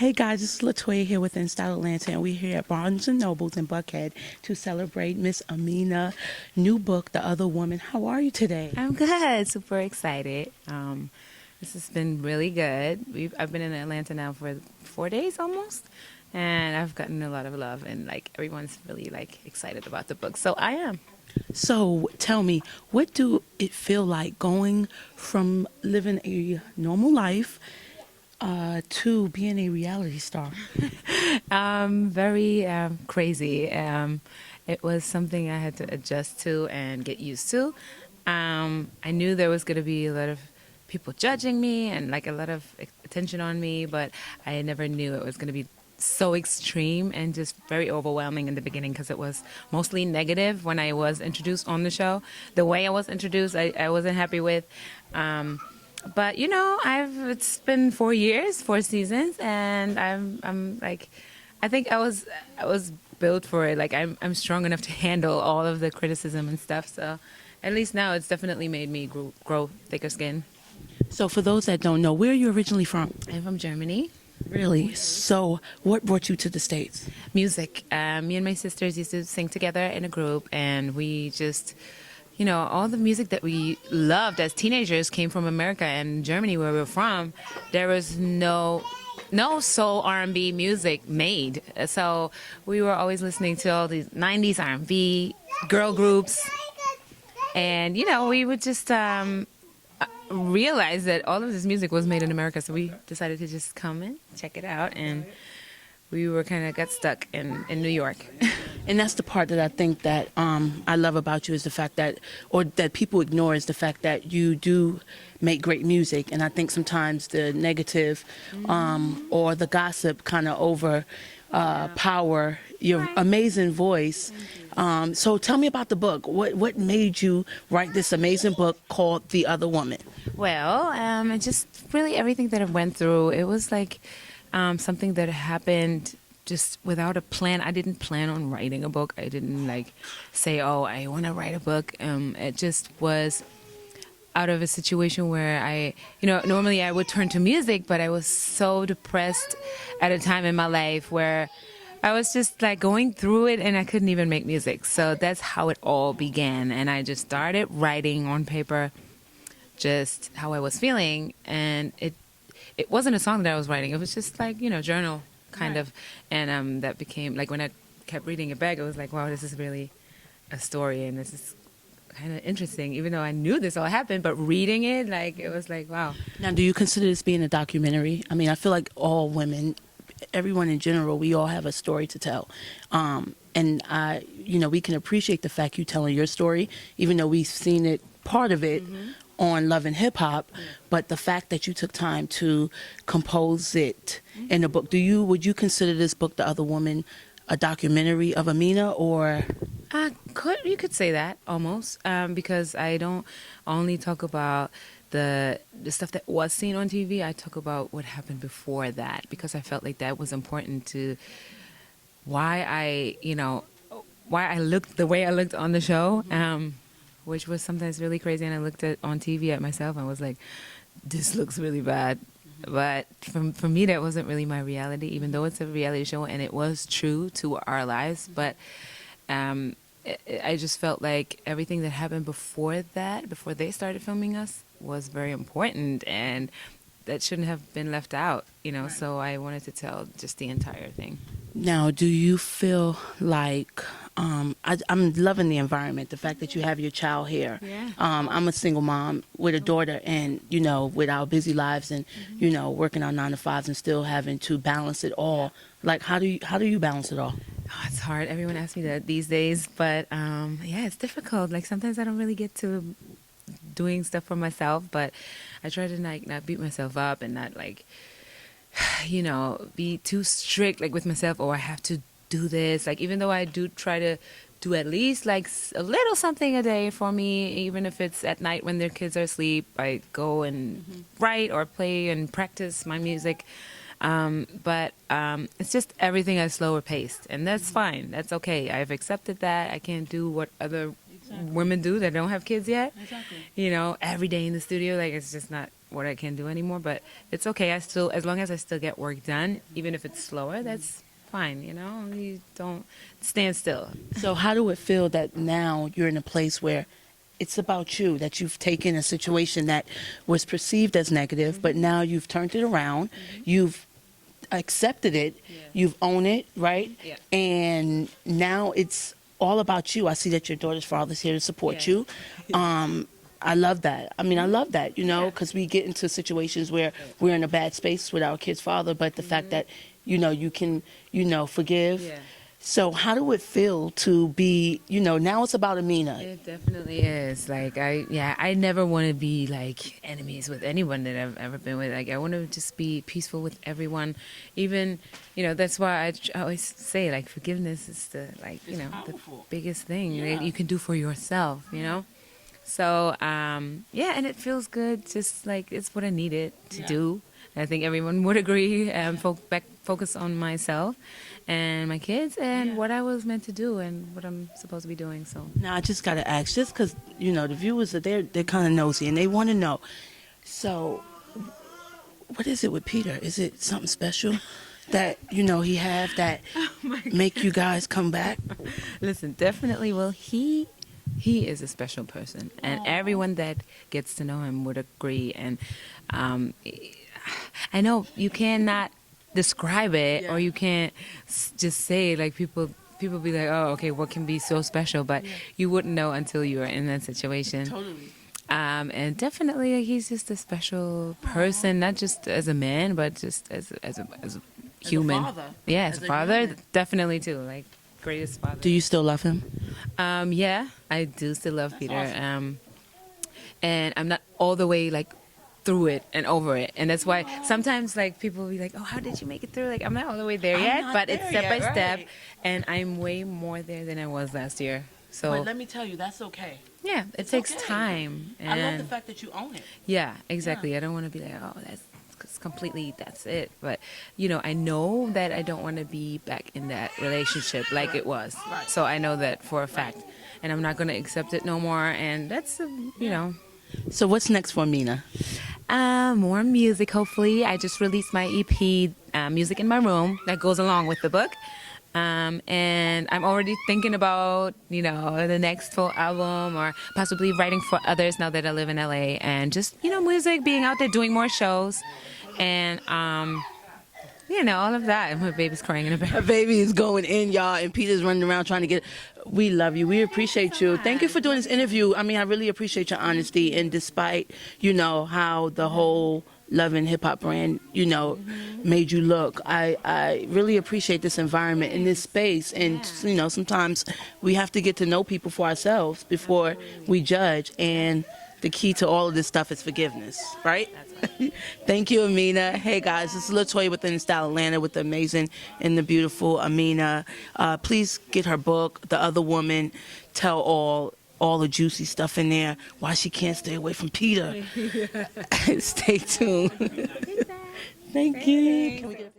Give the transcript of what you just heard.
Hey guys, this is Latoya here with Untitled Chapter, and we're here at Barnes& and Nobles in Buckhead to celebrate Miss Amina new book, The Other Woman. How are you today? I'm good. Super excited. This has been really good. I've been in Atlanta now for 4 days almost, and I've gotten a lot of love, and like everyone's really like excited about the book. So I am. So tell me, what do it feel like going from living a normal life to being a reality star? Very crazy. It was something I had to adjust to and get used to. I knew there was going to be a lot of people judging me and like a lot of attention on me, but I never knew it was going to be so extreme and just very overwhelming in the beginning because it was mostly negative when I was introduced on the show. The way I was introduced, I wasn't happy with. But you know, it's been 4 years, 4 seasons, and I'm like, I think I was built for it. Like I'm strong enough to handle all of the criticism and stuff. So at least now it's definitely made me grow thicker skin. So for those that don't know, where are you originally from? I'm from Germany. Really? So what brought you to the States? Music. Me and my sisters used to sing together in a group, and we just, you know, all the music that we loved as teenagers came from America and Germany, where we were from. There was no soul R&B music made. So we were always listening to all these 90s R&B girl groups. And, you know, we would just realize that all of this music was made in America. So we decided to just come and check it out. And we were kind of got stuck in New York. And that's the part that I think that I love about you is the fact that, or that people ignore, is the fact that you do make great music. And I think sometimes the negative or the gossip kind of overpower your amazing voice. So tell me about the book. What made you write this amazing book called The Other Woman? Well, it just really everything that I went through. It was like something that happened just without a plan. I didn't plan on writing a book. I didn't like say, oh, I want to write a book. It just was out of a situation where normally I would turn to music, but I was so depressed at a time in my life where I was just like going through it and I couldn't even make music. So that's how it all began. And I just started writing on paper just how I was feeling. And it wasn't a song that I was writing. It was just like, journal kind of. And that became like when I kept reading it back, it was like, wow, this is really a story. And this is kind of interesting, even though I knew this all happened, but reading it, like, it was like, wow. Now, do you consider this being a documentary? I mean, I feel like all women, everyone in general, we all have a story to tell. And we can appreciate the fact you telling your story, even though we've seen it, part of it, on Love and Hip Hop, but the fact that you took time to compose it in a book. Would you consider this book, The Other Woman, a documentary of Amina, or? You could say that almost, because I don't only talk about the stuff that was seen on TV. I talk about what happened before that, because I felt like that was important to why I looked the way I looked on the show, which was sometimes really crazy. And I looked on TV at myself and was like, this looks really bad. But for me, that wasn't really my reality, even though it's a reality show and it was true to our lives. But I just felt like everything that happened before that, before they started filming us, was very important, and that shouldn't have been left out, Right. So I wanted to tell just the entire thing. Now, do you feel like, I'm loving the environment, the fact that you have your child here. Yeah. I'm a single mom with a daughter, and, with our busy lives and, working our 9 to 5s and still having to balance it all. Like, how do you balance it all? Oh, it's hard. Everyone asks me that these days, but yeah, it's difficult. Like sometimes I don't really get to doing stuff for myself, but I try to not beat myself up and not like, be too strict like with myself. Or I have to do this. Like even though I do try to do at least like a little something a day for me, even if it's at night when their kids are asleep, I go and write or play and practice my music. But it's just everything at a slower pace, and that's fine. That's okay. I've accepted that. I can't do what other women do that don't have kids yet. Exactly. Every day in the studio, like it's just not what I can do anymore, but it's okay. As long as I still get work done, even if it's slower, that's fine. You don't stand still. So how do it feel that now you're in a place where it's about you, that you've taken a situation that was perceived as negative, but now you've turned it around, you've accepted it, you've owned it, right? Yeah. And now it's all about you. I see that your daughter's father's here to support you. I love that. I mean, I love that, because we get into situations where we're in a bad space with our kid's father, but the fact that, you can, forgive. Yeah. So how do it feel to be, now it's about Amina. It definitely is. Like, I never want to be like enemies with anyone that I've ever been with. Like, I want to just be peaceful with everyone. Even, that's why I always say, like, forgiveness is the biggest thing that you can do for yourself, So, and it feels good. Just like, it's what I needed to do. I think everyone would agree. Focus on myself and my kids and what I was meant to do and what I'm supposed to be doing. So now I just got to ask, just because the viewers they're kind of nosy and they want to know. So, what is it with Peter? Is it something special that he have that make you guys come back? Listen, definitely. Well, he is a special person, and everyone that gets to know him would agree. And I know you cannot describe it, or you can't just say, like, people be like, oh, okay, what can be so special? But you wouldn't know until you are in that situation. Totally. And definitely, like, he's just a special person, not just as a man, but just as a human. As a father. Yeah, as a father, human. Definitely too. Like, greatest father. Do you still love him? Yeah, I do still love Peter. Awesome. And I'm not all the way, like, through it and over it, and that's why sometimes, like, people will be like, oh, how did you make it through? Like, I'm not all the way there yet, but it's step by step, and I'm way more there than I was last year. So But let me tell you, that's okay. yeah, it takes time. And I love the fact that you own it. yeah, exactly. I don't want to be like, oh, that's it. But I know that I don't want to be back in that relationship like it was. Right. So I know that for a fact, and I'm not going to accept it no more. And that's So what's next for Amina? More music, hopefully. I just released my EP, Music in My Room, that goes along with the book. And I'm already thinking about, the next full album, or possibly writing for others now that I live in LA. And just, music, being out there, doing more shows. And, all of that. And my baby's crying in the back. Her baby is going in, y'all, and Peter's running around trying to get. We love you. We appreciate you. Thank you for doing this interview. I mean, I really appreciate your honesty. And despite, how the whole Love and Hip Hop brand, made you look, I really appreciate this environment and this space. And, sometimes we have to get to know people for ourselves before we judge. And the key to all of this stuff is forgiveness, right? Thank you, Amina. Hey, guys, this is Latoya with InStyle Atlanta with the amazing and the beautiful Amina. Please get her book, The Other Woman, Tell all the juicy stuff in there, why she can't stay away from Peter. Stay tuned. Thank you. Can we get